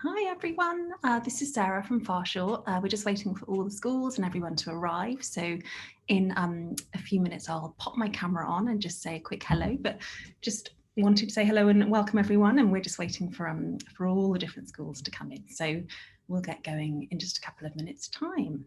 Hi everyone, this is Sarah from Farshore. We're just waiting for all the schools and everyone to arrive. So in a few minutes, I'll pop my camera on and just say a quick hello, but just wanted to say hello and welcome everyone. And we're just waiting for all the different schools to come in. So we'll get going in just a couple of minutes time.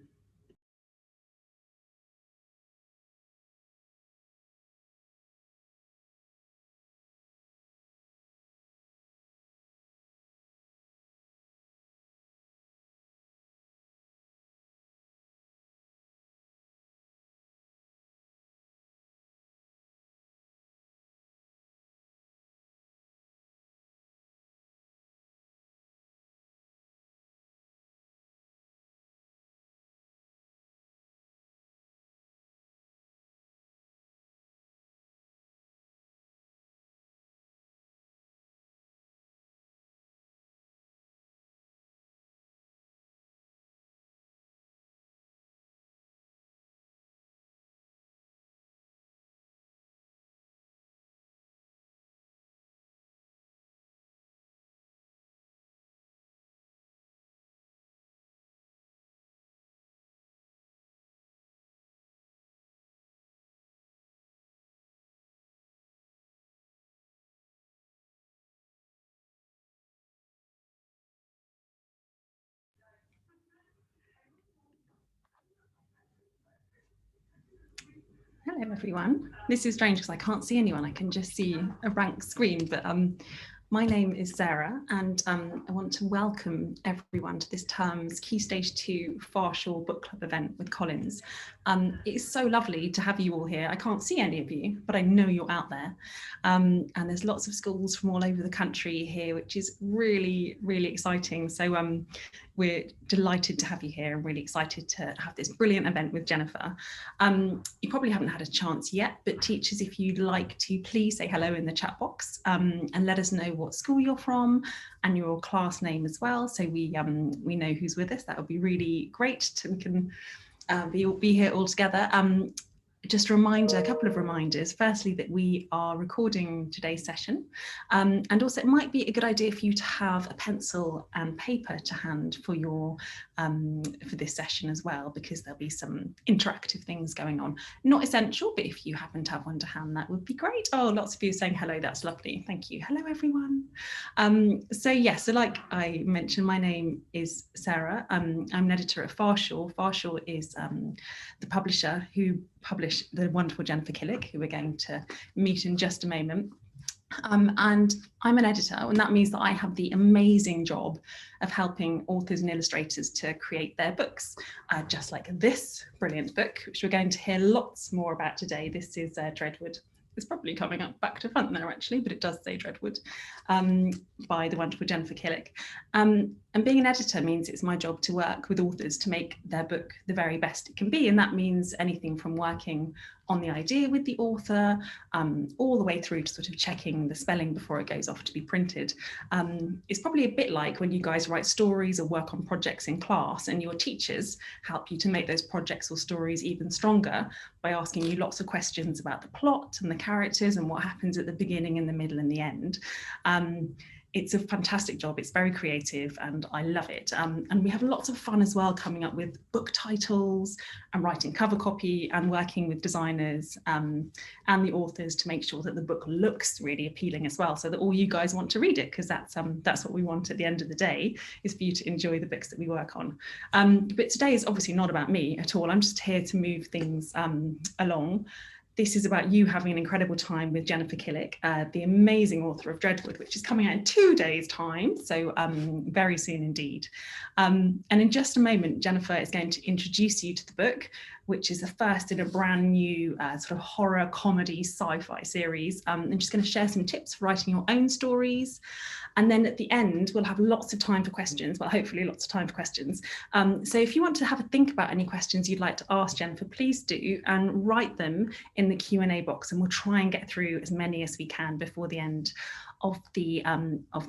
Hello everyone. This is strange because I can't see anyone. I can just see a blank screen, but my name is Sarah and I want to welcome everyone to this term's Key Stage 2 Farshore Book Club event with Collins. It's so lovely to have you all here. I can't see any of you, but I know you're out there. And there's lots of schools from all over the country here, which is really, really exciting. So we're delighted to have you here and really excited to have this brilliant event with Jennifer. You probably haven't had a chance yet, but teachers, if you'd like to, please say hello in the chat box and let us know what school you're from and your class name as well, so we know who's with us. That would be really great. We can be here all together. Just a reminder, a couple of reminders. Firstly, that we are recording today's session. And also it might be a good idea for you to have a pencil and paper to hand for this session as well, because there'll be some interactive things going on. Not essential, but if you happen to have one to hand, that would be great. Oh, lots of you saying hello, that's lovely. Thank you. Hello, everyone. So like I mentioned, my name is Sarah. I'm an editor at Farshore. Farshore is the publisher who published the wonderful Jennifer Killick, who we're going to meet in just a moment. And I'm an editor, and that means that I have the amazing job of helping authors and illustrators to create their books, just like this brilliant book, which we're going to hear lots more about today. This is Dreadwood. It's probably coming up back to front there actually, but it does say Dreadwood, by the wonderful Jennifer Killick. And being an editor means it's my job to work with authors to make their book the very best it can be. And that means anything from working on the idea with the author, all the way through to sort of checking the spelling before it goes off to be printed. It's probably a bit like when you guys write stories or work on projects in class and your teachers help you to make those projects or stories even stronger by asking you lots of questions about the plot and the characters and what happens at the beginning and the middle and the end. It's a fantastic job. It's very creative and I love it. And we have lots of fun as well coming up with book titles and writing cover copy and working with designers and the authors to make sure that the book looks really appealing as well, so that all you guys want to read it, because that's what we want at the end of the day, is for you to enjoy the books that we work on. But today is obviously not about me at all. I'm just here to move things along. This is about you having an incredible time with Jennifer Killick, the amazing author of Dreadwood, which is coming out in 2 days' time, so very soon indeed. And in just a moment, Jennifer is going to introduce you to the book, which is the first in a brand new sort of horror, comedy, sci-fi series. I'm just going to share some tips for writing your own stories. And then at the end, we'll have lots of time for questions. Well, hopefully lots of time for questions. So if you want to have a think about any questions you'd like to ask Jennifer, please do, and write them in the Q&A box, and we'll try and get through as many as we can before the end of the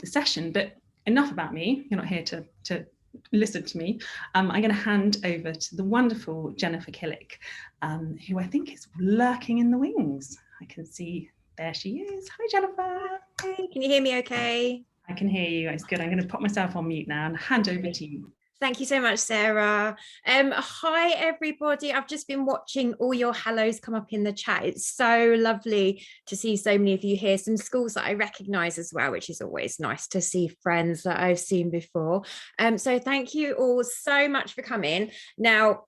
session. But enough about me. You're not here to listen to me. I'm going to hand over to the wonderful Jennifer Killick, who I think is lurking in the wings. I can see, there she is. Hi, Jennifer. Hey, can you hear me okay? I can hear you. It's good. I'm going to put myself on mute now and hand over to you. Thank you so much, Sarah. Hi, everybody. I've just been watching all your hellos come up in the chat. It's so lovely to see so many of you here, some schools that I recognise as well, which is always nice to see friends that I've seen before. So thank you all so much for coming. Now,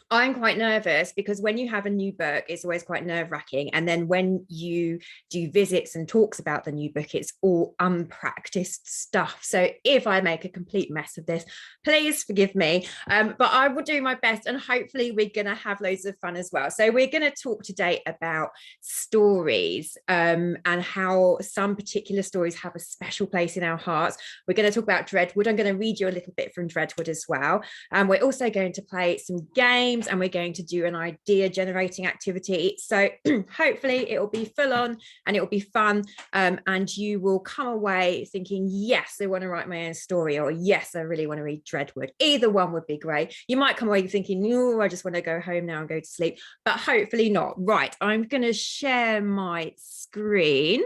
I'm quite nervous because when you have a new book, it's always quite nerve-wracking. And then when you do visits and talks about the new book, it's all unpracticed stuff. So if I make a complete mess of this, please forgive me. But I will do my best, and hopefully we're going to have loads of fun as well. So we're going to talk today about stories and how some particular stories have a special place in our hearts. We're going to talk about Dreadwood. I'm going to read you a little bit from Dreadwood as well. And we're also going to play some games, and we're going to do an idea generating activity. So hopefully it will be full on and it will be fun, and you will come away thinking, yes, I want to write my own story, or yes, I really want to read Dreadwood. Either one would be great. You might come away thinking, no, I just want to go home now and go to sleep, but hopefully not. Right, I'm going to share my screen.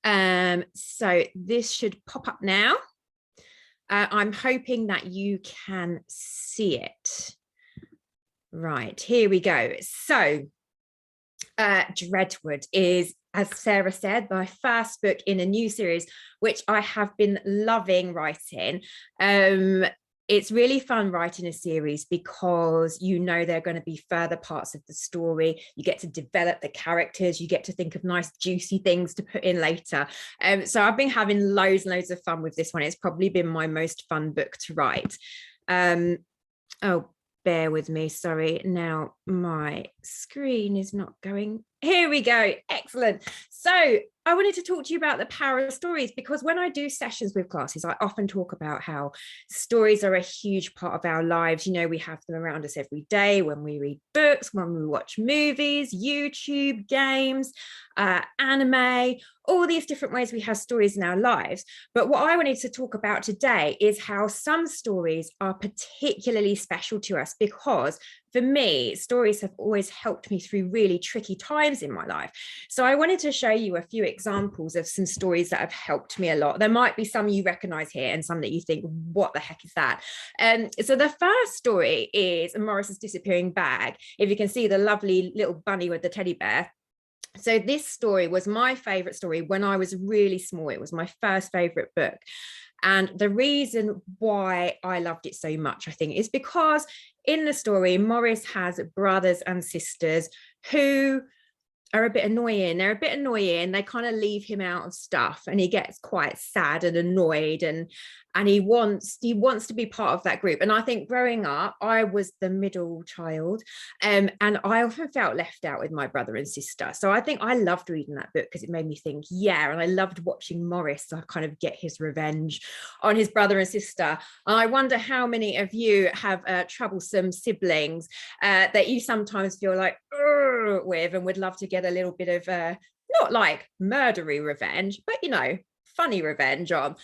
So this should pop up now. I'm hoping that you can see it. Right, here we go. So Dreadwood is, as Sarah said, my first book in a new series, which I have been loving writing. It's really fun writing a series because you know there are going to be further parts of the story. You get to develop the characters. You get to think of nice, juicy things to put in later. So I've been having loads and loads of fun with this one. It's probably been my most fun book to write. Oh, bear with me. Sorry. Now my screen is not going. Here we go. Excellent. So I wanted to talk to you about the power of stories, because when I do sessions with classes, I often talk about how stories are a huge part of our lives. You know, we have them around us every day when we read books, when we watch movies, YouTube, games, anime, all these different ways we have stories in our lives. But what I wanted to talk about today is how some stories are particularly special to us, because for me, stories have always helped me through really tricky times in my life. So I wanted to show you a few examples of some stories that have helped me a lot. There might be some you recognize here and some that you think, what the heck is that? So the first story is Morris's disappearing bag. If you can see the lovely little bunny with the teddy bear. So this story was my favorite story when I was really small. It was my first favorite book. And the reason why I loved it so much, I think, is because in the story, Morris has brothers and sisters who are a bit annoying. They're a bit annoying. They kind of leave him out of stuff, and he gets quite sad and annoyed, and he wants to be part of that group. And I think growing up, I was the middle child, and I often felt left out with my brother and sister. So I think I loved reading that book because it made me think, yeah, and I loved watching Morris kind of get his revenge on his brother and sister. And I wonder how many of you have troublesome siblings that you sometimes feel like with and would love to get a little bit of not like murdery revenge, but you know, funny revenge on.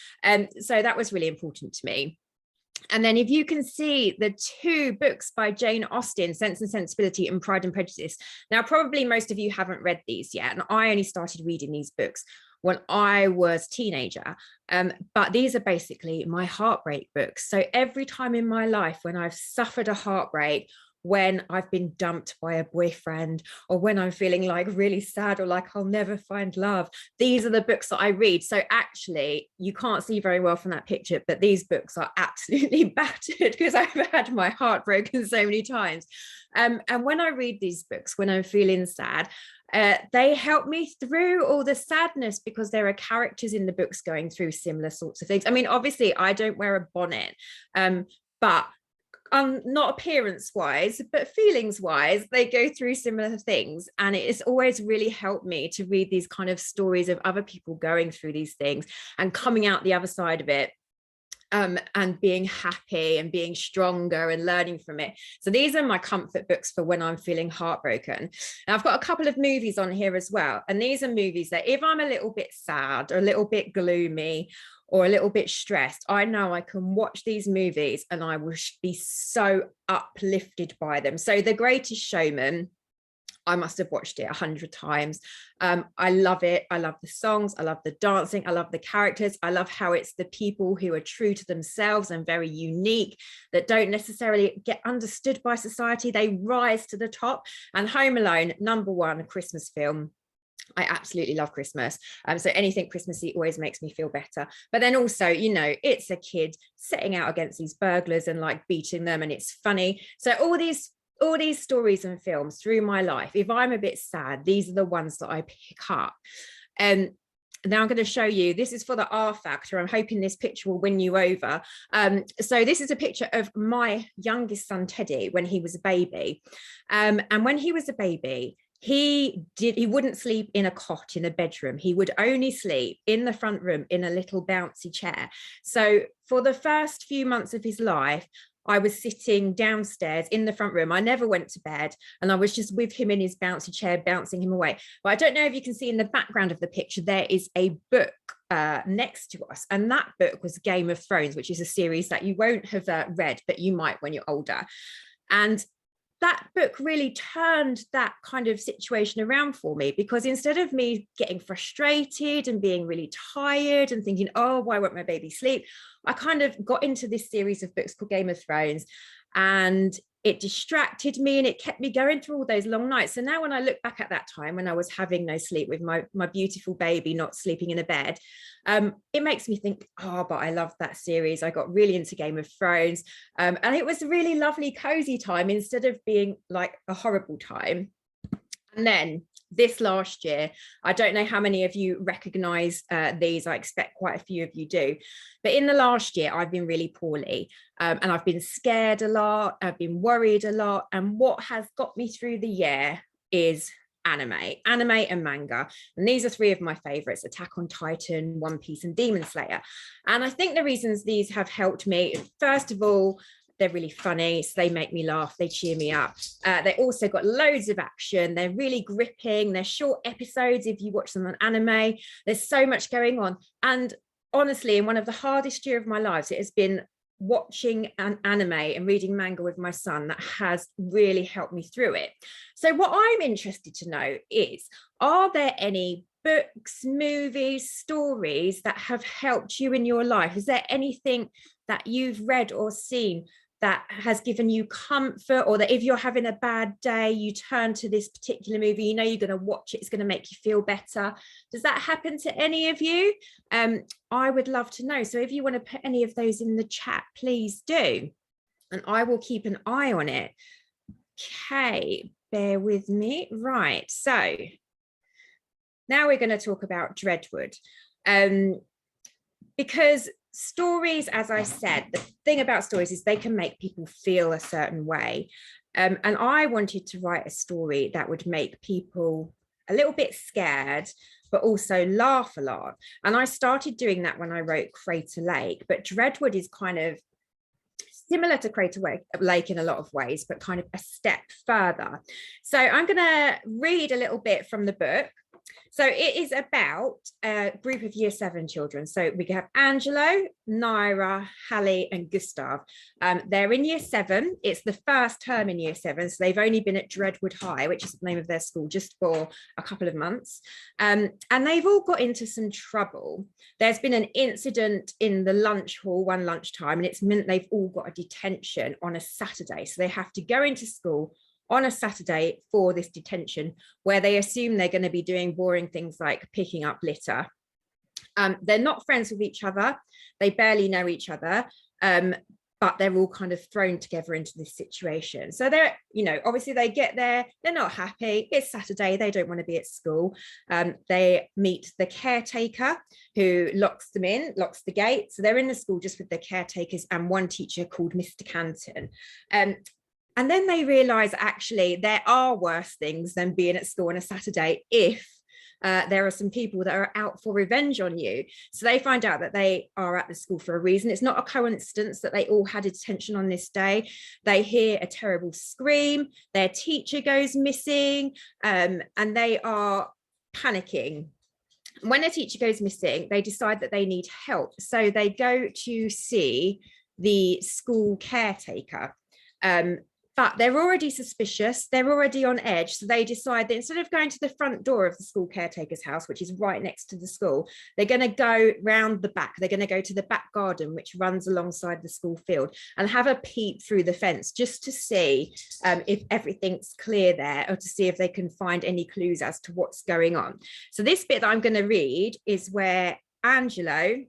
So that was really important to me. And then if you can see the two books by Jane Austen, Sense and Sensibility and Pride and Prejudice. Now, probably most of you haven't read these yet, and I only started reading these books when I was a teenager. But these are basically my heartbreak books. So every time in my life when I've suffered a heartbreak, when I've been dumped by a boyfriend, or when I'm feeling like really sad or like I'll never find love, these are the books that I read. So actually, you can't see very well from that picture, but these books are absolutely battered because I've had my heart broken so many times. And when I read these books, when I'm feeling sad, they help me through all the sadness because there are characters in the books going through similar sorts of things. I mean, obviously, I don't wear a bonnet, but not appearance wise, but feelings wise, they go through similar things. And it's always really helped me to read these kind of stories of other people going through these things and coming out the other side of it. And being happy and being stronger and learning from it. So these are my comfort books for when I'm feeling heartbroken. And I've got a couple of movies on here as well. And these are movies that if I'm a little bit sad or a little bit gloomy or a little bit stressed, I know I can watch these movies and I will be so uplifted by them. So The Greatest Showman, I must have watched it 100 times. I love it. I love the songs. I love the dancing. I love the characters. I love how it's the people who are true to themselves and very unique, that don't necessarily get understood by society. They rise to the top. And Home Alone, #1 Christmas film. I absolutely love Christmas. So anything Christmassy always makes me feel better. But then also, you know, it's a kid setting out against these burglars and like beating them, and it's funny. So all these stories and films through my life, if I'm a bit sad, these are the ones that I pick up. And now I'm going to show you, this is for the R factor. I'm hoping this picture will win you over. So this is a picture of my youngest son, Teddy, when he was a baby. And when he was a baby, he wouldn't sleep in a cot in a bedroom. He would only sleep in the front room in a little bouncy chair. So for the first few months of his life, I was sitting downstairs in the front room. I never went to bed, and I was just with him in his bouncy chair, bouncing him away. But I don't know if you can see in the background of the picture, there is a book next to us. And that book was Game of Thrones, which is a series that you won't have read, but you might when you're older. And that book really turned that kind of situation around for me, because instead of me getting frustrated and being really tired and thinking, oh, why won't my baby sleep? I kind of got into this series of books called Game of Thrones, and it distracted me and it kept me going through all those long nights. So now when I look back at that time when I was having no sleep with my beautiful baby not sleeping in a bed, it makes me think, oh, but I loved that series. I got really into Game of Thrones, and it was a really lovely, cozy time instead of being like a horrible time. And then this last year, I don't know how many of you recognize these. I expect quite a few of you do. But in the last year, I've been really poorly, and I've been scared a lot. I've been worried a lot. And what has got me through the year is anime and manga. And these are 3 of my favorites: Attack on Titan, One Piece, and Demon Slayer. And I think the reasons these have helped me, first of all, they're really funny, so they make me laugh, they cheer me up. They also got loads of action, they're really gripping, they're short episodes if you watch them on anime. There's so much going on. And honestly, in one of the hardest years of my life, it has been watching an anime and reading manga with my son that has really helped me through it. So what I'm interested to know is, are there any books, movies, stories that have helped you in your life? Is there anything that you've read or seen that has given you comfort, or that if you're having a bad day, you turn to this particular movie, you know you're going to watch it, it's going to make you feel better? Does that happen to any of you? I would love to know. So if you want to put any of those in the chat, please do, and I will keep an eye on it. Okay, bear with me. Right, so now we're going to talk about Dreadwood, because stories, as I said, the thing about stories is they can make people feel a certain way. And I wanted to write a story that would make people a little bit scared, but also laugh a lot. And I started doing that when I wrote Crater Lake, but Dreadwood is kind of similar to Crater Lake in a lot of ways, but kind of a step further. So I'm going to read a little bit from the book. So it is about a group of Year 7 children. So we have Angelo, Naira, Hallie, and Gustav. They're in Year 7. It's the first term in Year 7. So they've only been at Dreadwood High, which is the name of their school, just for a couple of months. And they've all got into some trouble. There's been an incident in the lunch hall one lunchtime, and it's meant they've all got a detention on a Saturday. So they have to go into school on a Saturday for this detention, where they assume they're going to be doing boring things like picking up litter. They're not friends with each other. They barely know each other, but they're all kind of thrown together into this situation. So they're, you know, obviously they get there, they're not happy. It's Saturday, they don't want to be at school. They meet the caretaker who locks them in, locks the gate. So they're in the school just with the caretakers and one teacher called Mr. Canton. And then they realize actually there are worse things than being at school on a Saturday if there are some people that are out for revenge on you. So they find out that they are at the school for a reason. It's not a coincidence that they all had a detention on this day. They hear a terrible scream, their teacher goes missing, and they are panicking. When a teacher goes missing, they decide that they need help. So they go to see the school caretaker. But they're already suspicious. They're already on edge. So they decide that instead of going to the front door of the school caretaker's house, which is right next to the school, they're going to go round the back. They're going to go to the back garden, which runs alongside the school field, and have a peep through the fence just to see if everything's clear there, or to see if they can find any clues as to what's going on. So this bit that I'm going to read is where Angelo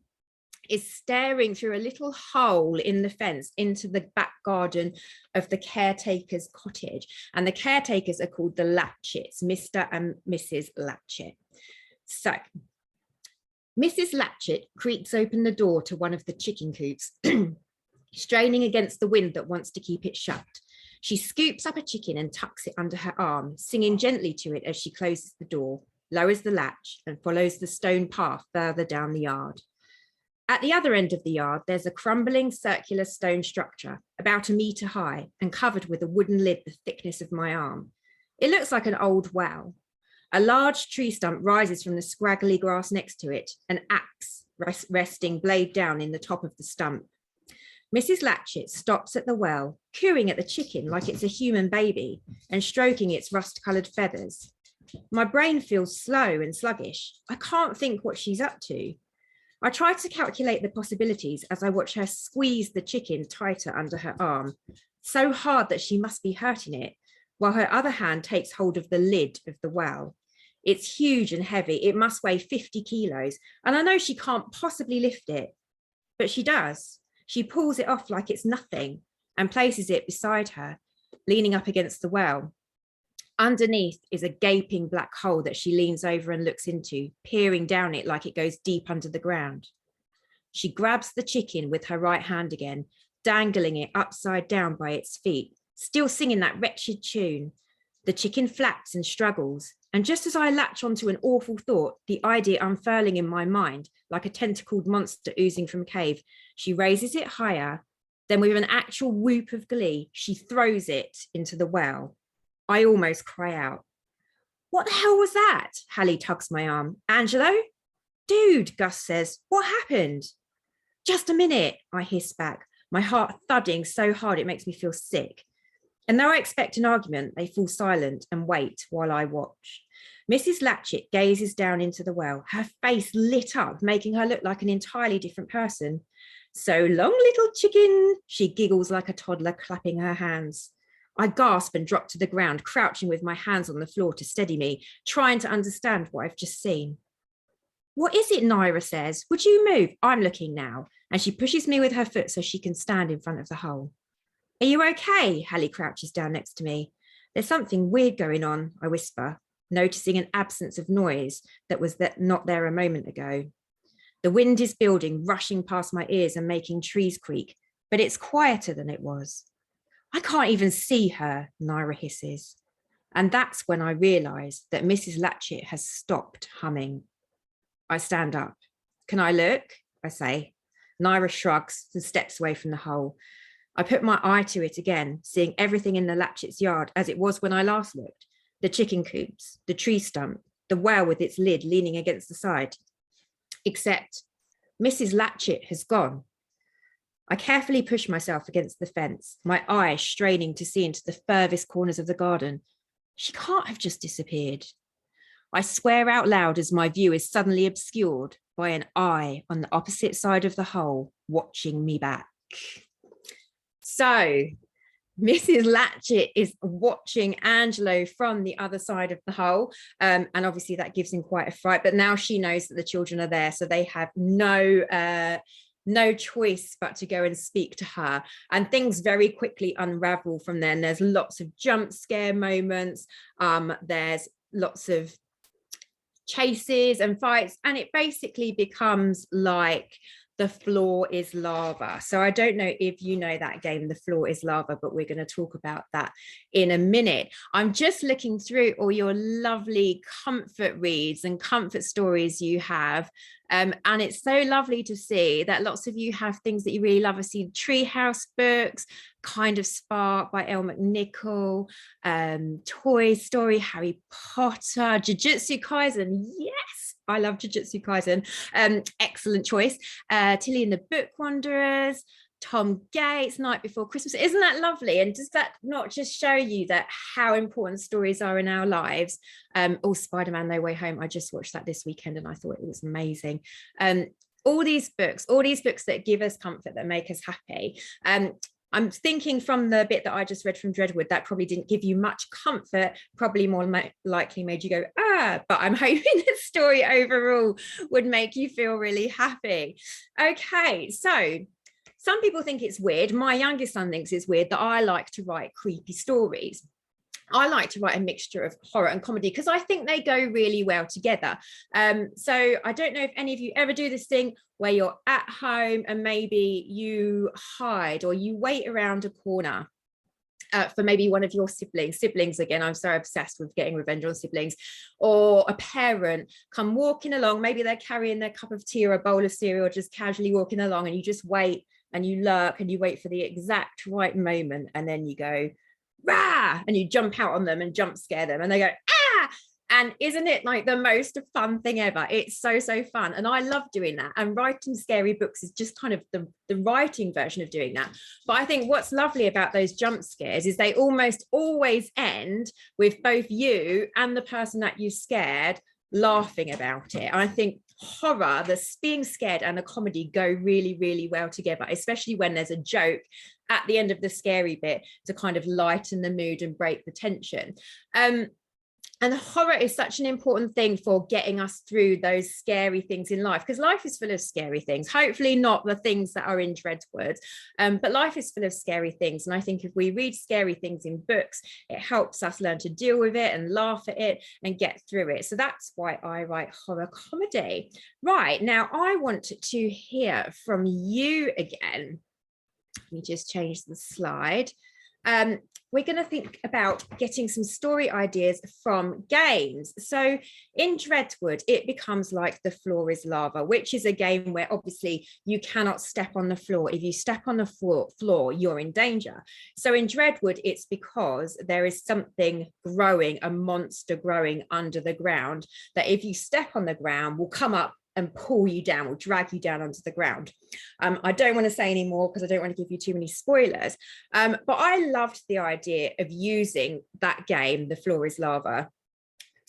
is staring through a little hole in the fence into the back garden of the caretaker's cottage. And the caretakers are called the Latchets, Mr. and Mrs. Latchet. So Mrs. Latchet creaks open the door to one of the chicken coops, straining against the wind that wants to keep it shut. She scoops up a chicken and tucks it under her arm, singing gently to it as she closes the door, lowers the latch, and follows the stone path further down the yard. At the other end of the yard, there's a crumbling circular stone structure, about 1 metre high and covered with a wooden lid the thickness of my arm. It looks like an old well. A large tree stump rises from the scraggly grass next to it, an axe resting blade down in the top of the stump. Mrs. Latchet stops at the well, cooing at the chicken like it's a human baby and stroking its rust-coloured feathers. My brain feels slow and sluggish. I can't think what she's up to. I try to calculate the possibilities as I watch her squeeze the chicken tighter under her arm, so hard that she must be hurting it, while her other hand takes hold of the lid of the well. It's huge and heavy. It must weigh 50 kilos, and I know she can't possibly lift it, but she does. She pulls it off like it's nothing and places it beside her, leaning up against the well. Underneath is a gaping black hole that she leans over and looks into, peering down it like it goes deep under the ground. She grabs the chicken with her right hand again, dangling it upside down by its feet, still singing that wretched tune. The chicken flaps and struggles, and just as I latch onto an awful thought, the idea unfurling in my mind, like a tentacled monster oozing from a cave, she raises it higher, then with an actual whoop of glee, she throws it into the well. I almost cry out. What the hell was that? Hallie tugs my arm. Angelo? Dude, Gus says, what happened? Just a minute, I hiss back, my heart thudding so hard it makes me feel sick. And though I expect an argument, they fall silent and wait while I watch. Mrs. Latchet gazes down into the well, her face lit up, making her look like an entirely different person. So long, little chicken, she giggles like a toddler, clapping her hands. I gasp and drop to the ground, crouching with my hands on the floor to steady me, trying to understand what I've just seen. What is it? Naira says. Would you move? I'm looking now. And she pushes me with her foot so she can stand in front of the hole. Are you okay? Hallie crouches down next to me. There's something weird going on, I whisper, noticing an absence of noise that was not there a moment ago. The wind is building, rushing past my ears and making trees creak, but it's quieter than it was. I can't even see her, Naira hisses. And that's when I realise that Mrs. Latchet has stopped humming. I stand up. Can I look? I say. Naira shrugs and steps away from the hole. I put my eye to it again, seeing everything in the Latchet's yard as it was when I last looked. The chicken coops, the tree stump, the well with its lid leaning against the side. Except Mrs. Latchet has gone. I carefully push myself against the fence, my eyes straining to see into the furthest corners of the garden. She can't have just disappeared. I swear out loud as my view is suddenly obscured by an eye on the opposite side of the hole, watching me back. So Mrs. Latchet is watching Angelo from the other side of the hole. And obviously that gives him quite a fright, but now she knows that the children are there. So they have no choice but to go and speak to her, and things very quickly unravel from there. And there's lots of jump scare moments, there's lots of chases and fights, and it basically becomes like The Floor is Lava. So I don't know if you know that game, The Floor is Lava, but we're going to talk about that in a minute. I'm just looking through all your lovely comfort reads and comfort stories you have. And it's so lovely to see that lots of you have things that you really love. I see Treehouse books, Kind of Spark by Elle McNichol, Toy Story, Harry Potter, Jujutsu Kaisen. Yes, I love Jujutsu Kaisen. Excellent choice. Tilly and the Book Wanderers, Tom Gates, Night Before Christmas. Isn't that lovely? And does that not just show you that how important stories are in our lives? Spider-Man No Way Home, I just watched that this weekend and I thought it was amazing. All these books that give us comfort, that make us happy. I'm thinking from the bit that I just read from Dreadwood, that probably didn't give you much comfort, probably more likely made you go, but I'm hoping the story overall would make you feel really happy. Okay, so some people think it's weird. My youngest son thinks it's weird that I like to write creepy stories. I like to write a mixture of horror and comedy because I think they go really well together. So I don't know if any of you ever do this thing where you're at home and maybe you hide or you wait around a corner for maybe one of your siblings again, I'm so obsessed with getting revenge on siblings, or a parent come walking along, maybe they're carrying their cup of tea or a bowl of cereal, just casually walking along, and you just wait and you lurk and you wait for the exact right moment, and then you go, rah, and you jump out on them and jump scare them and they go, ah. And isn't it like the most fun thing ever? It's so fun, and I love doing that. And writing scary books is just kind of the writing version of doing that. But I think what's lovely about those jump scares is they almost always end with both you and the person that you scared laughing about it. I think horror, the being scared, and the comedy go really well together, especially when there's a joke at the end of the scary bit to kind of lighten the mood and break the tension. And horror is such an important thing for getting us through those scary things in life, because life is full of scary things, hopefully not the things that are in Dreadwood, but life is full of scary things. And I think if we read scary things in books, it helps us learn to deal with it and laugh at it and get through it. So that's why I write horror comedy. Right, now I want to hear from you again. Let me just change the slide. We're going to think about getting some story ideas from games. So in Dreadwood, it becomes like The Floor is Lava, which is a game where obviously you cannot step on the floor. If you step on the floor, you're in danger. So in Dreadwood, it's because there is something growing, a monster growing under the ground, that if you step on the ground will come up and pull you down, will drag you down onto the ground. I don't want to say any more because I don't want to give you too many spoilers, but I loved the idea of using that game, The Floor is Lava,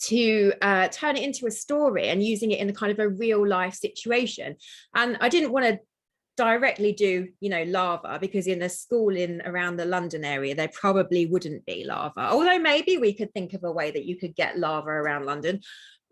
to turn it into a story and using it in a kind of a real life situation. And I didn't want to directly do, lava, because in a school in around the London area, there probably wouldn't be lava, although maybe we could think of a way that you could get lava around London.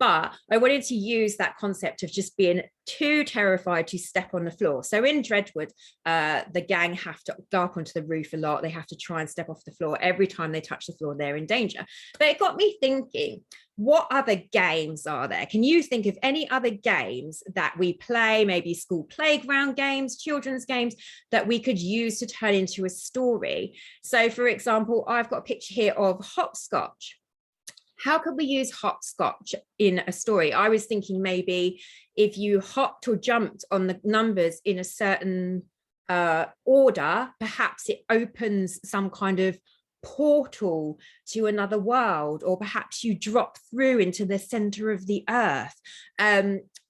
But I wanted to use that concept of just being too terrified to step on the floor. So in Dreadwood, the gang have to go up onto the roof a lot. They have to try and step off the floor. Every time they touch the floor, they're in danger. But it got me thinking, what other games are there? Can you think of any other games that we play, maybe school playground games, children's games, that we could use to turn into a story? So for example, I've got a picture here of hopscotch. How could we use hopscotch in a story? I was thinking maybe if you hopped or jumped on the numbers in a certain order, perhaps it opens some kind of portal to another world, or perhaps you drop through into the center of the earth.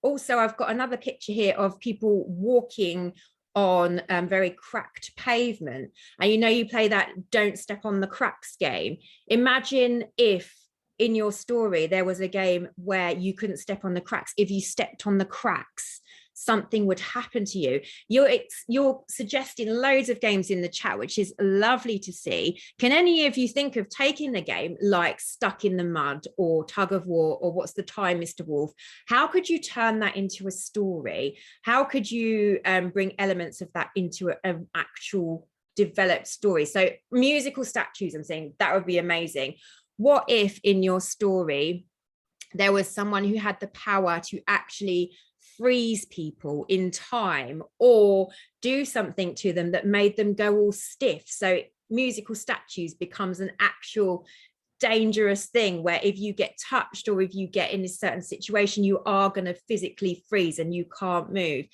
Also, I've got another picture here of people walking on very cracked pavement. And you play that don't step on the cracks game. Imagine if in your story there was a game where you couldn't step on the cracks. If you stepped on the cracks, something would happen to you. You're suggesting loads of games in the chat, which is lovely to see. Can any of you think of taking a game like Stuck in the Mud or Tug of War or What's the Time, Mr. Wolf? How could you turn that into a story? How could you bring elements of that into an actual developed story? So musical statues, I'm saying that would be amazing. What if in your story there was someone who had the power to actually freeze people in time or do something to them that made them go all stiff? So musical statues becomes an actual dangerous thing where if you get touched or if you get in a certain situation, you are going to physically freeze and you can't move.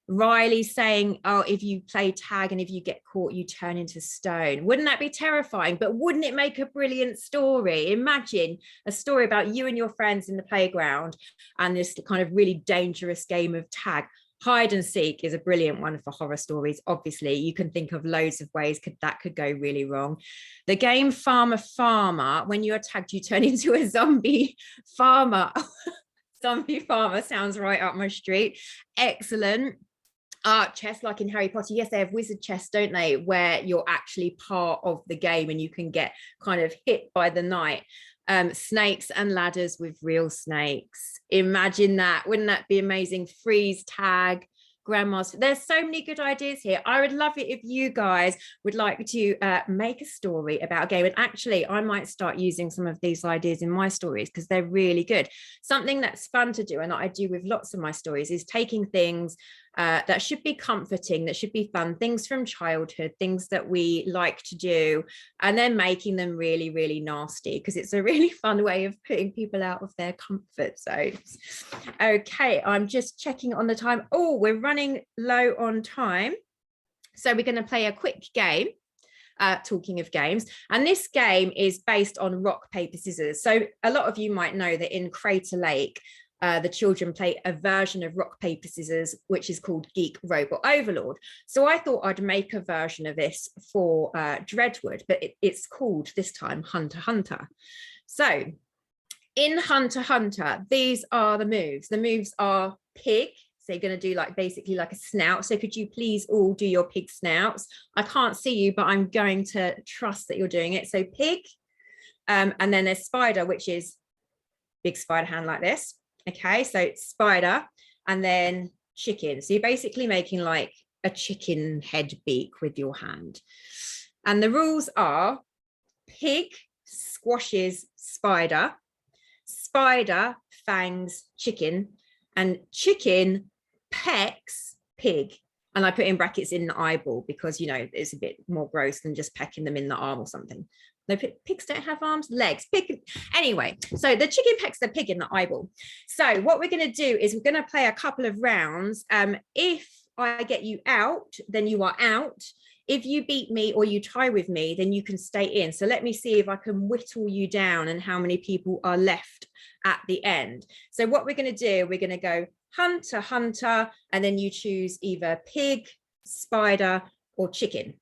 Riley saying, oh, if you play tag and if you get caught, you turn into stone. Wouldn't that be terrifying? But wouldn't it make a brilliant story? Imagine a story about you and your friends in the playground and this kind of really dangerous game of tag. Hide and seek is a brilliant one for horror stories. Obviously, you can think of loads of ways that could go really wrong. The game Farmer, when you're tagged, you turn into a zombie farmer. Zombie farmer sounds right up my street. Excellent. Chess, like in Harry Potter. Yes, they have wizard chess, don't they, where you're actually part of the game and you can get kind of hit by the knight. Snakes and ladders with real snakes. Imagine that. Wouldn't that be amazing? Freeze tag, grandma's. There's so many good ideas here. I would love it if you guys would like to make a story about a game. And actually, I might start using some of these ideas in my stories because they're really good. Something that's fun to do and that I do with lots of my stories is taking things that should be comforting, that should be fun, things from childhood, things that we like to do, and then making them really, really nasty, because it's a really fun way of putting people out of their comfort zones. Okay, I'm just checking on the time. Oh, we're running low on time. So we're going to play a quick game. Talking of games, and this game is based on rock, paper, scissors. So a lot of you might know that in Crater Lake, the children play a version of rock, paper, scissors, which is called Geek Robot Overlord. So I thought I'd make a version of this for Dreadwood, but it's called this time Hunter Hunter. So in Hunter Hunter, these are the moves. The moves are pig. So you're going to do like basically like a snout. So could you please all do your pig snouts? I can't see you, but I'm going to trust that you're doing it. So pig, and then there's spider, which is big spider hand like this. Okay, so spider, and then chicken. So you're basically making like a chicken head beak with your hand. And the rules are pig squashes spider, spider fangs chicken, and chicken pecks pig. And I put in brackets in the eyeball because, you know, it's a bit more gross than just pecking them in the arm or something. No, pigs don't have arms, legs. Anyway, so the chicken pecks the pig in the eyeball. So what we're going to do is we're going to play a couple of rounds. If I get you out, then you are out. If you beat me or you tie with me, then you can stay in. So let me see if I can whittle you down and how many people are left at the end. So what we're going to do, we're going to go Hunter, Hunter, and then you choose either pig, spider, or chicken.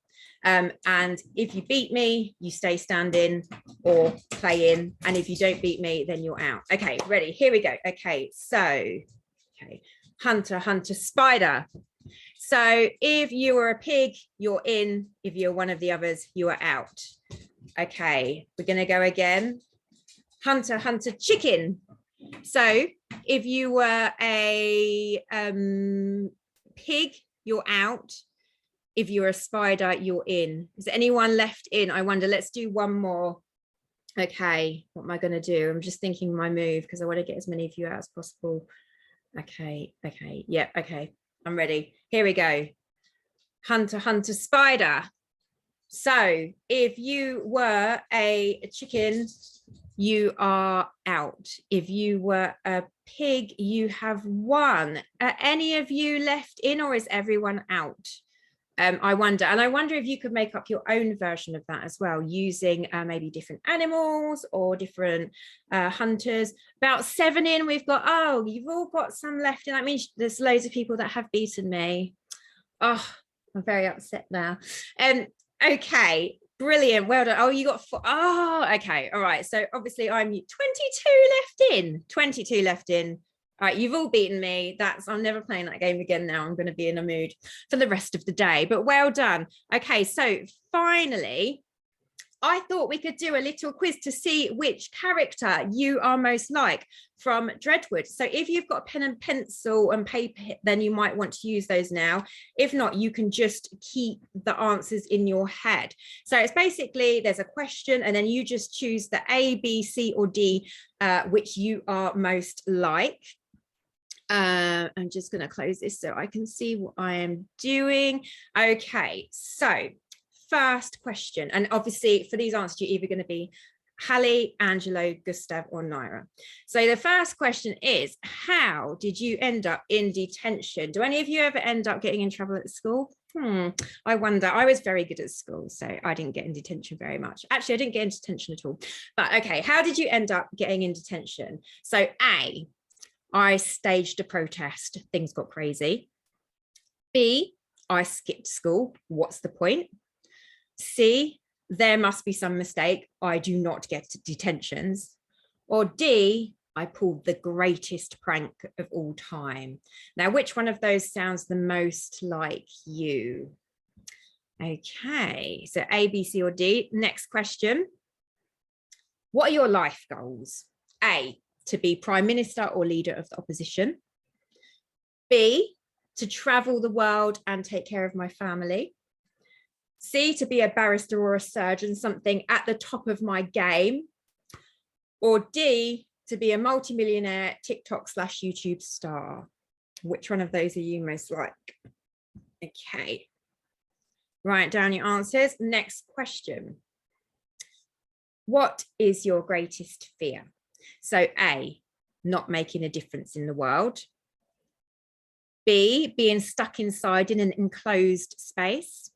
And if you beat me, you stay standing or play in. And if you don't beat me, then you're out. Okay, ready? Here we go. Okay, so, okay, Hunter, Hunter, spider. So if you are a pig, you're in. If you're one of the others, you are out. Okay, we're going to go again. Hunter, Hunter, chicken. So if you were a pig, you're out. If you're a spider, you're in. Is there anyone left in? I wonder. Let's do one more. Okay, what am I going to do? I'm just thinking my move because I want to get as many of you out as possible. Okay, okay, yep, okay. I'm ready. Here we go. Hunter, Hunter, spider. So if you were a chicken, you are out. If you were a pig, you have won. Are any of you left in, or is everyone out? I wonder, and I wonder if you could make up your own version of that as well, using maybe different animals or different hunters. About 7 in, we've got, oh, you've all got some left in. That means there's loads of people that have beaten me. Oh, I'm very upset now. Okay, brilliant, well done. Oh, you got 4. Oh, okay, all right. So obviously I'm 22 left in. 22 left in. All right, you've all beaten me. I'm never playing that game again now. I'm going to be in a mood for the rest of the day, but well done. Okay, so finally, I thought we could do a little quiz to see which character you are most like from Dreadwood. So if you've got a pen and pencil and paper, then you might want to use those now. If not, you can just keep the answers in your head. So it's basically, there's a question and then you just choose the A, B, C, or D, which you are most like. I'm just going to close this so I can see what I am doing. Okay, so first question, and obviously for these answers, you're either going to be Hallie, Angelo, Gustav, or Naira. So the first question is, how did you end up in detention? Do any of you ever end up getting in trouble at school? I wonder. I was very good at school, so I didn't get in detention very much. Actually, I didn't get in detention at all. But okay, how did you end up getting in detention? So A, I staged a protest. Things got crazy. B, I skipped school. What's the point? C, there must be some mistake. I do not get detentions. Or D, I pulled the greatest prank of all time. Now, which one of those sounds the most like you? Okay, so A, B, C, or D. Next question. What are your life goals? A, to be Prime Minister or leader of the opposition. B, to travel the world and take care of my family. C, to be a barrister or a surgeon, something at the top of my game. Or D, to be a multimillionaire TikTok/YouTube star. Which one of those are you most like? Okay. Write down your answers. Next question. What is your greatest fear? So A, not making a difference in the world. B, being stuck inside in an enclosed space.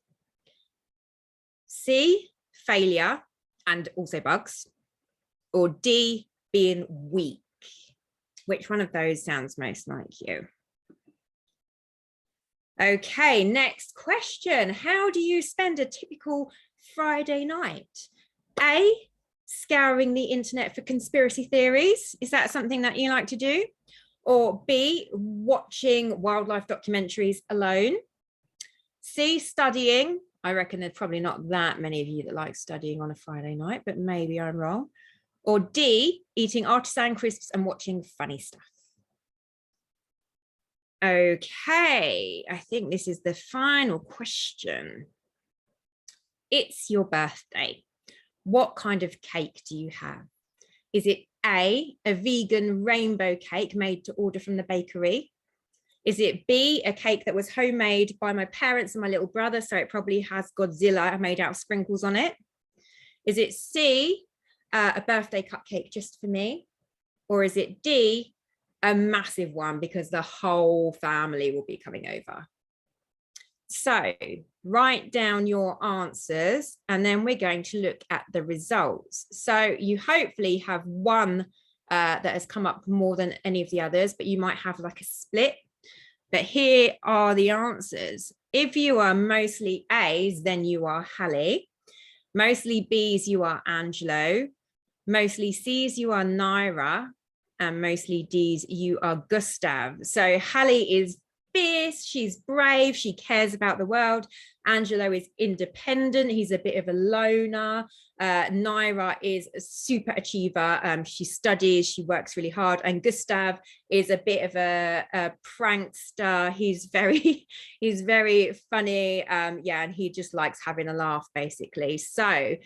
C, failure and also bugs. Or D, being weak. Which one of those sounds most like you? Okay, next question. How do you spend a typical Friday night? A, scouring the internet for conspiracy theories. Is that something that you like to do? Or B, watching wildlife documentaries alone. C, studying. I reckon there's probably not that many of you that like studying on a Friday night, but maybe I'm wrong. Or D, eating artisan crisps and watching funny stuff. Okay, I think this is the final question. It's your birthday. What kind of cake do you have? Is it A, a vegan rainbow cake made to order from the bakery? Is it B, a cake that was homemade by my parents and my little brother, so it probably has Godzilla made out of sprinkles on it? Is it C, a birthday cupcake just for me? Or is it D, a massive one because the whole family will be coming over? So write down your answers and then we're going to look at the results. So you hopefully have one that has come up more than any of the others, but you might have like a split. But here are the answers. If you are mostly A's, then you are Hallie. Mostly B's, you are Angelo. Mostly C's, you are Naira. And mostly D's, you are Gustav. So Hallie is fierce, she's brave, she cares about the world. Angelo is independent, he's a bit of a loner. Naira is a super achiever, she studies, she works really hard. And Gustav is a bit of a prankster. He's very funny, yeah, and he just likes having a laugh basically. So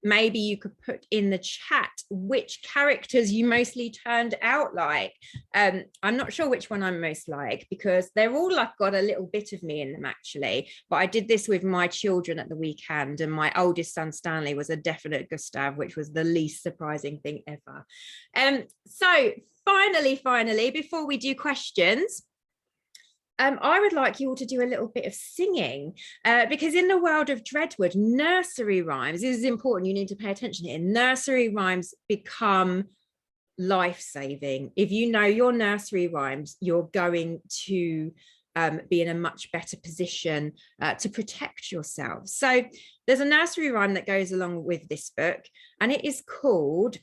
maybe you could put in the chat which characters you mostly turned out like. I'm not sure which one I'm most like because they're all like got a little bit of me in them actually, but I did this with my children at the weekend and my oldest son Stanley was a definite Gustav, which was the least surprising thing ever. So finally, before we do questions, I would like you all to do a little bit of singing because in the world of Dreadwood, nursery rhymes, this is important, you need to pay attention here. Nursery rhymes become life-saving. If you know your nursery rhymes, you're going to be in a much better position to protect yourself. So there's a nursery rhyme that goes along with this book and it is called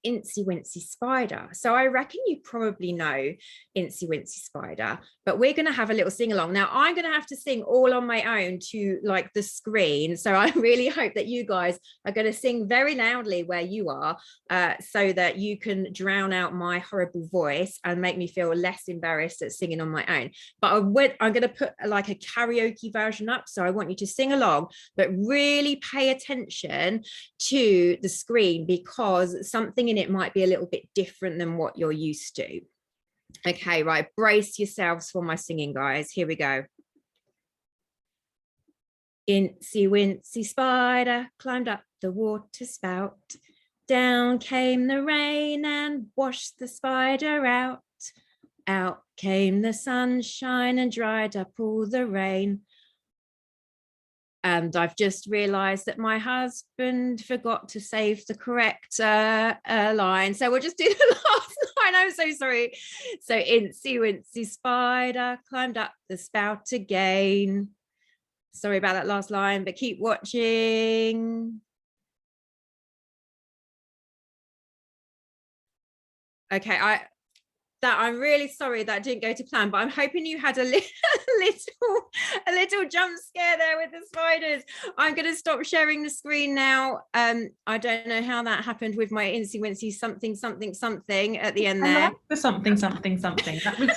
Incy Wincy Spider. So I reckon you probably know Incy Wincy Spider, but we're going to have a little sing along. Now I'm going to have to sing all on my own to like the screen. So I really hope that you guys are going to sing very loudly where you are so that you can drown out my horrible voice and make me feel less embarrassed at singing on my own. But I'm going to put like a karaoke version up. So I want you to sing along, but really pay attention to the screen because something in it might be a little bit different than what you're used to. Okay, right, brace yourselves for my singing, guys. Here we go. Incy Wincy Spider climbed up the water spout. Down came the rain and washed the spider out. Out came the sunshine and dried up all the rain. And I've just realized that my husband forgot to save the correct line. So we'll just do the last line. I'm so sorry. So Incy Wincy Spider climbed up the spout again. Sorry about that last line, but keep watching. Okay, I'm really sorry that didn't go to plan, but I'm hoping you had a little jump scare there with the spiders. I'm going to stop sharing the screen now. I don't know how that happened with my Incy Wincy something at the end there. The something. That was.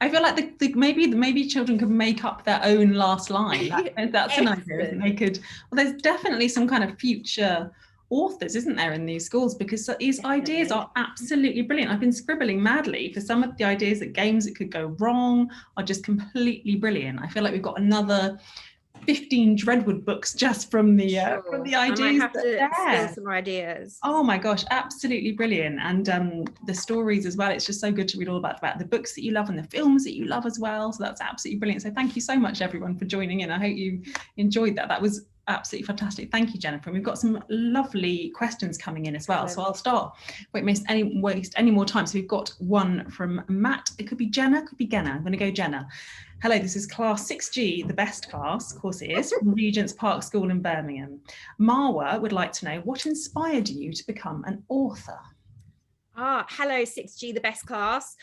I feel like maybe children could make up their own last line. That's an idea, isn't it? They could. Well, there's definitely some kind of future authors, isn't there, in these schools, because these ideas are absolutely brilliant. I've been scribbling madly for some of the ideas that games that could go wrong are just completely brilliant. I feel like we've got another 15 Dreadwood books just from the ideas. I might have to steal some ideas. Oh my gosh, absolutely brilliant. And the stories as well. It's just so good to read all about the books that you love and the films that you love as well. So that's absolutely brilliant. So thank you so much, everyone, for joining in. I hope you enjoyed that. That was absolutely fantastic. Thank you, Jennifer. And we've got some lovely questions coming in as well. So I'll start. Won't waste any more time. So we've got one from Matt. It could be Jenna, could be Genna. I'm going to go Jenna. Hello, this is class 6G, the best class, of course it is, from Regent's Park School in Birmingham. Marwa would like to know, what inspired you to become an author? Hello, 6G, the best class.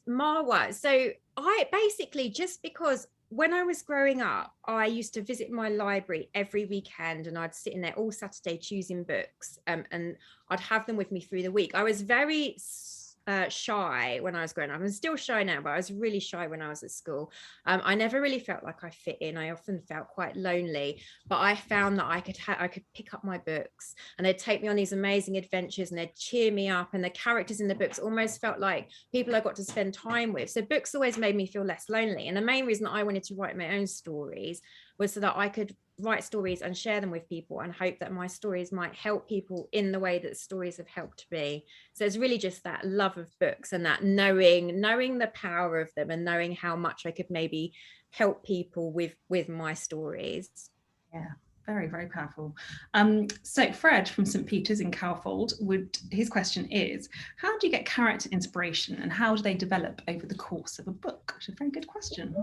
Marwa, so I basically, just because when I was growing up, I used to visit my library every weekend, and I'd sit in there all Saturday choosing books, and I'd have them with me through the week. I was very shy when I was growing up. I'm still shy now, but I was really shy when I was at school. I never really felt like I fit in. I often felt quite lonely, but I found that I could pick up my books, and they'd take me on these amazing adventures, and they'd cheer me up, and the characters in the books almost felt like people I got to spend time with. So books always made me feel less lonely. And the main reason I wanted to write my own stories was so that I could write stories and share them with people, and hope that my stories might help people in the way that stories have helped me. So it's really just that love of books, and that knowing the power of them, and knowing how much I could maybe help people with my stories. Yeah. Very, very powerful. So Fred from St. Peter's in Cowfold, his question is, how do you get character inspiration, and how do they develop over the course of a book? Which is a very good question.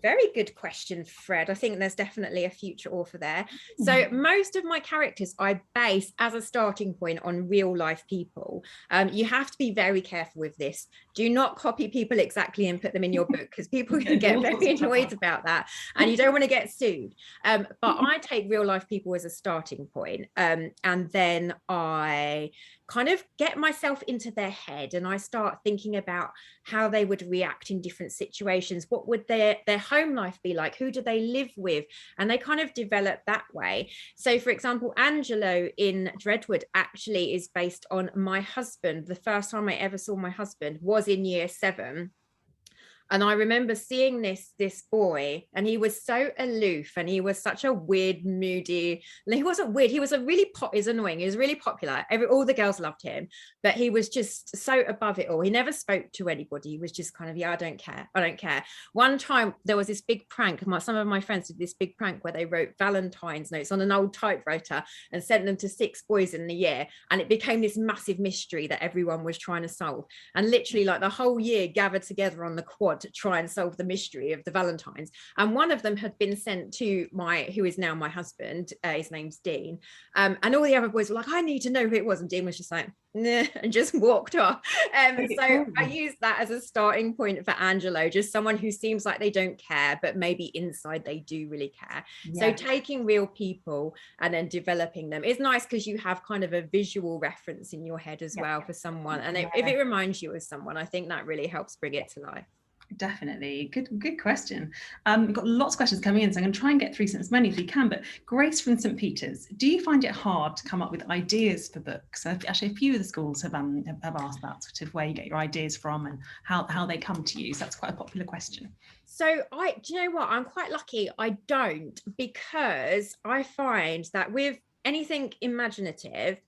Very good question, Fred. I think there's definitely a future author there. So most of my characters I base as a starting point on real life people. You have to be very careful with this. Do not copy people exactly and put them in your book, because people can get very annoyed about that, and you don't want to get sued. But I take real life people as a starting point, and then I kind of get myself into their head, and I start thinking about how they would react in different situations. What would their home life be like? Who do they live with? And they kind of develop that way. So for example, Angelo in Dreadwood actually is based on my husband. The first time I ever saw my husband was in year 7. And I remember seeing this boy, and he was so aloof, and he was such a weird, moody. He wasn't weird. He was he's annoying. He was really popular. All the girls loved him, but he was just so above it all. He never spoke to anybody. He was just kind of, yeah, I don't care. One time there was this big prank. Some of my friends did this big prank where they wrote Valentine's notes on an old typewriter and sent them to 6 boys in the year. And it became this massive mystery that everyone was trying to solve. And literally like the whole year gathered together on the quad to try and solve the mystery of the Valentines. And one of them had been sent to who is now my husband. His name's Dean. And all the other boys were like, I need to know who it was. And Dean was just like, nah, and just walked off. So I used that as a starting point for Angelo, just someone who seems like they don't care, but maybe inside they do really care. Yeah. So taking real people and then developing them is nice, because you have kind of a visual reference in your head as well for someone. And if it reminds you of someone, I think that really helps bring it to life. Definitely. Good question. We've got lots of questions coming in, so I'm going to try and get through as many as we can. But Grace from St. Peter's, do you find it hard to come up with ideas for books? Actually, a few of the schools have asked that, sort of where you get your ideas from and how they come to you. So that's quite a popular question. So do you know what? I'm quite lucky. I don't, because I find that with anything imaginative,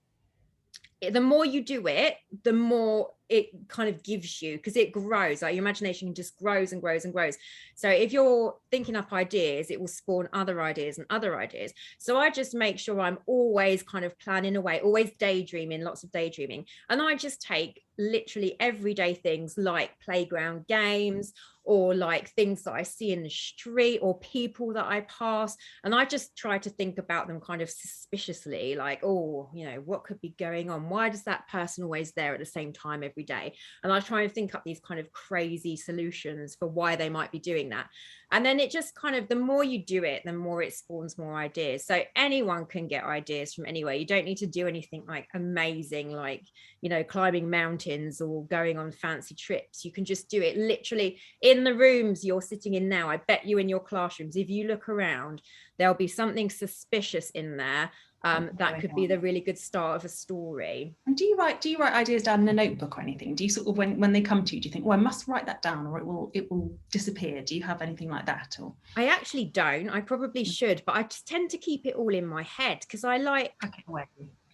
the more you do it, the more it kind of gives you, because it grows, like your imagination just grows and grows and grows. So if you're thinking up ideas, it will spawn other ideas and other ideas. So I just make sure I'm always kind of planning away, always daydreaming, lots of daydreaming. And I just take literally everyday things like playground games, or like things that I see in the street, or people that I pass, and I just try to think about them kind of suspiciously, like, oh, you know, what could be going on? Why does that person always there at the same time every day? And I try and think up these kind of crazy solutions for why they might be doing that. And then it just kind of, the more you do it, the more it spawns more ideas. So anyone can get ideas from anywhere. You don't need to do anything like amazing, like, you know, climbing mountains or going on fancy trips. You can just do it literally in the rooms you're sitting in now. I bet you in your classrooms, if you look around, there'll be something suspicious in there. That could be the really good start of a story. And do you write ideas down in a notebook or anything? Do you sort of, when they come to you, do you think, oh, I must write that down, or it will disappear? Do you have anything like that? Or I actually don't. I probably should, but I just tend to keep it all in my head, because I like,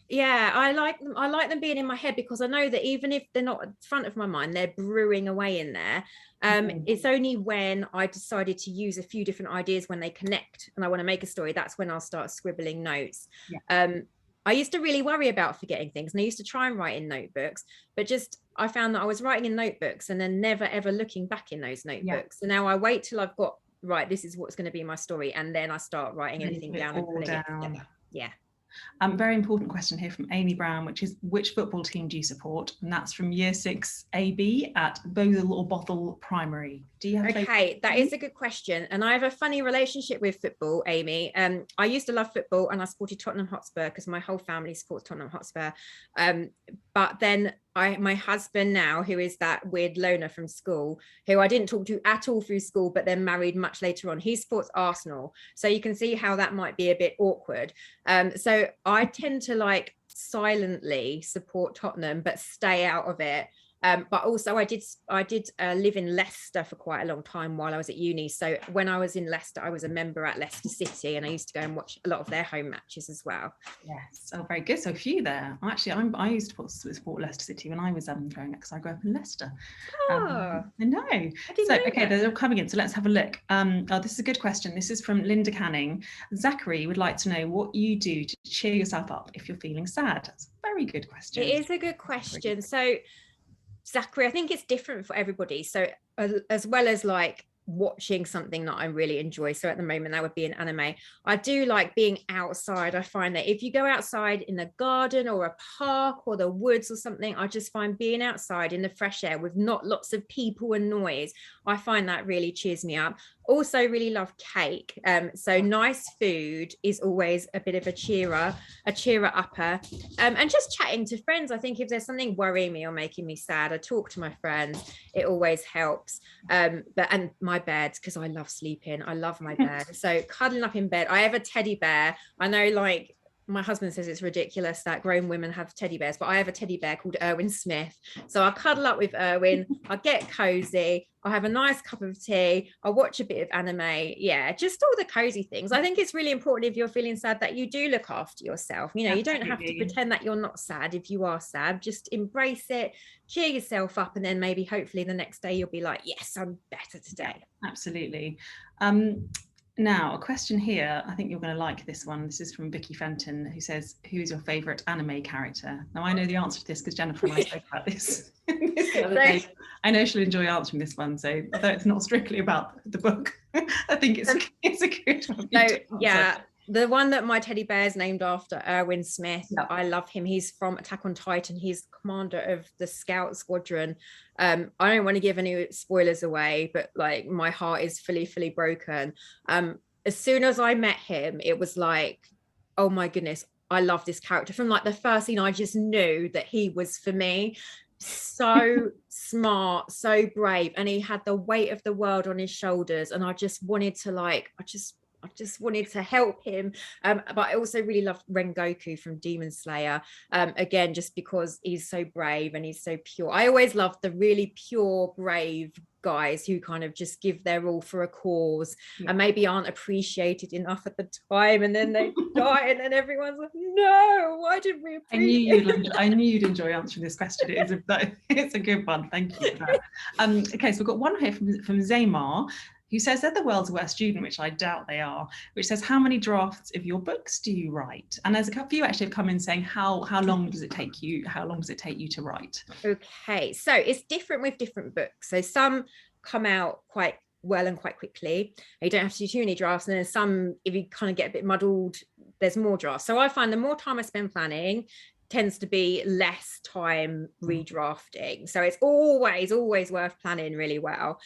yeah, I like them being in my head, because I know that even if they're not in front of my mind, they're brewing away in there. It's only when I decided to use a few different ideas, when they connect and I want to make a story, that's when I'll start scribbling notes. I used to really worry about forgetting things, and I used to try and write in notebooks, but just I found that I was writing in notebooks and then never ever looking back in those notebooks. So now I wait till I've got, right, this is what's going to be my story, and then I start writing everything down and putting it together. Yeah. Very important question here from Amy Brown, which is, which football team do you support? And that's from Year 6 AB at Bothell or Bothell Primary. Do you have okay, that is a good question. And I have a funny relationship with football, Amy. I used to love football, and I supported Tottenham Hotspur because my whole family supports Tottenham Hotspur. But then my husband now, who is that weird loner from school, who I didn't talk to at all through school, but then married much later on, he supports Arsenal. So you can see how that might be a bit awkward. So I tend to like silently support Tottenham, but stay out of it. But also I did live in Leicester for quite a long time while I was at uni. So when I was in Leicester, I was a member at Leicester City, and I used to go and watch a lot of their home matches as well. Yes, oh, very good. So a few there. Actually, I used to support Leicester City when I was growing up, because I grew up in Leicester. I know. So okay, they're all coming in. So let's have a look. Oh, this is a good question. This is from Linda Canning. Zachary would like to know what you do to cheer yourself up if you're feeling sad. That's a very good question. It is a good question. So Zachary, I think it's different for everybody. So as well as like watching something that I really enjoy, so at the moment that would be an anime, I do like being outside. I find that if you go outside in a garden or a park or the woods or something, I just find being outside in the fresh air with not lots of people and noise, I find that really cheers me up. Also really love cake. So nice food is always a bit of a cheerer upper. And just chatting to friends. I think if there's something worrying me or making me sad, I talk to my friends. It always helps. And my bed, because I love sleeping. I love my bed. So cuddling up in bed. I have a teddy bear. I know, like, my husband says it's ridiculous that grown women have teddy bears, but I have a teddy bear called Erwin Smith. So I cuddle up with Erwin, I get cozy, I have a nice cup of tea, I watch a bit of anime. Yeah, just all the cozy things. I think it's really important if you're feeling sad that you do look after yourself. You know, you don't have to pretend that you're not sad if you are sad. Just embrace it, cheer yourself up, and then maybe hopefully the next day you'll be like, yes, I'm better today. Absolutely. Now, a question here, I think you're going to like this one. This is from Vicky Fenton, who says, who's your favourite anime character? Now, I know the answer to this because Jennifer and I spoke about this the other day. I know she'll enjoy answering this one. So, although it's not strictly about the book, I think it's a good one. So, yeah, the one that my teddy bear is named after, Erwin Smith. Yeah. I love him. He's from Attack on Titan. He's commander of the Scout Squadron. I don't want to give any spoilers away, but like my heart is fully broken. As soon as I met him, it was like, oh my goodness, I love this character. From like the first scene, I just knew that he was for me. So smart, so brave, and he had the weight of the world on his shoulders, and I just wanted to, like, I just I just wanted to help him. But I also really loved Rengoku from Demon Slayer. Again, just because he's so brave and he's so pure. I always loved the really pure, brave guys who kind of just give their all for a cause and maybe aren't appreciated enough at the time, and then they die, and then everyone's like, no, why did we appreciate I knew you'd enjoy answering this question. It's a good one. Thank you for that. Okay, so we've got one here from Zaymar, who says they're the world's worst student, which I doubt they are, which says, how many drafts of your books do you write? And there's a few actually have come in saying, how long does it take you? How long does it take you to write? Okay, so it's different with different books. So some come out quite well and quite quickly. You don't have to do too many drafts. And then some, if you kind of get a bit muddled, there's more drafts. So I find the more time I spend planning tends to be less time redrafting. So it's always worth planning really well.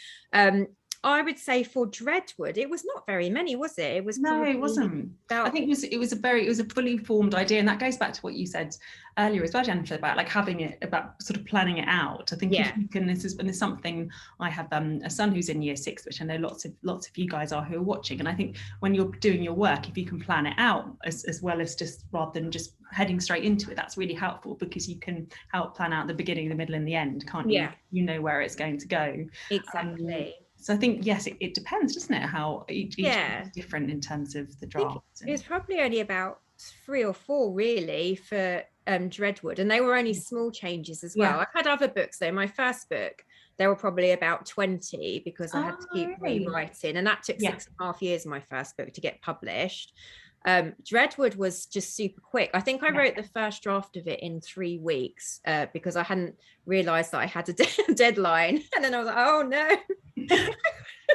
I would say for Dreadwood, it was not very many, was it? It was no, it wasn't. I think it was a fully formed idea, and that goes back to what you said earlier as well, Jennifer, about like having it, about sort of planning it out. I think if you can, this is something. I have a son who's in year 6, which I know lots of you guys are who are watching, and I think when you're doing your work, if you can plan it out as well as just rather than just heading straight into it, that's really helpful, because you can help plan out the beginning, the middle, and the end, can't you? You know where it's going to go. Exactly. So I think, yes, it depends, doesn't it, how each is different in terms of the drafts. It's probably only about 3 or 4 really for Dreadwood, and they were only small changes as well. I've had other books though. My first book, there were probably about 20, because I had to keep rewriting, and that took 6.5 years, my first book, to get published. Dreadwood was just super quick. I think I wrote the first draft of it in 3 weeks, because I hadn't realized that I had a deadline, and then I was like, oh no.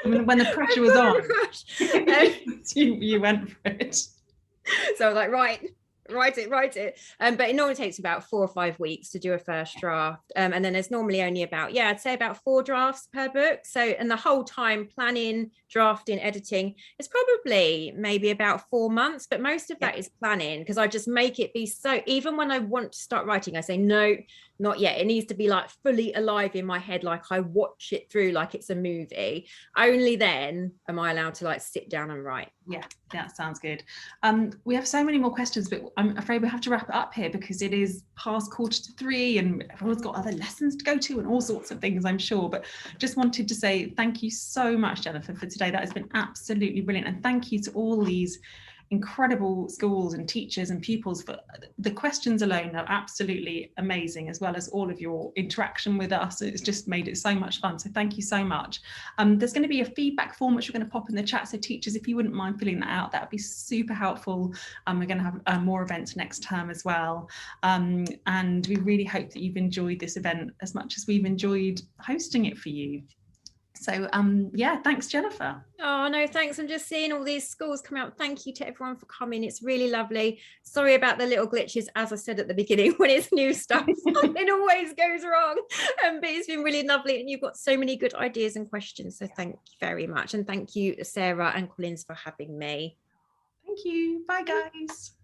When the pressure was on, you went for it. So I was like, right, write it. But it normally takes about 4 or 5 weeks to do a first draft, and then there's normally only about I'd say about 4 drafts per book. So, and the whole time planning, drafting, editing, it's probably maybe about 4 months, but most of that is planning, because I just make it be so, even when I want to start writing, I say no, not yet. It needs to be like fully alive in my head, like I watch it through like it's a movie. Only then am I allowed to like sit down and write. Yeah, that sounds good. We have so many more questions, but I'm afraid we have to wrap it up here, because it is past 2:45 and everyone's got other lessons to go to and all sorts of things, I'm sure. But just wanted to say thank you so much, Jennifer, for today. That has been absolutely brilliant. And thank you to all these incredible schools and teachers and pupils. For the questions alone are absolutely amazing, as well as all of your interaction with us. It's just made it so much fun, so thank you so much. There's going to be a feedback form which we're going to pop in the chat, so teachers, if you wouldn't mind filling that out, that would be super helpful. We're going to have more events next term as well, and we really hope that you've enjoyed this event as much as we've enjoyed hosting it for you. So thanks, Jennifer. Oh no, thanks. I'm just seeing all these schools come out. Thank you to everyone for coming. It's really lovely. Sorry about the little glitches, as I said at the beginning, when it's new stuff, it always goes wrong. But it's been really lovely, and you've got so many good ideas and questions. So thank you very much. And thank you, Sarah and Collins, for having me. Thank you. Bye, guys.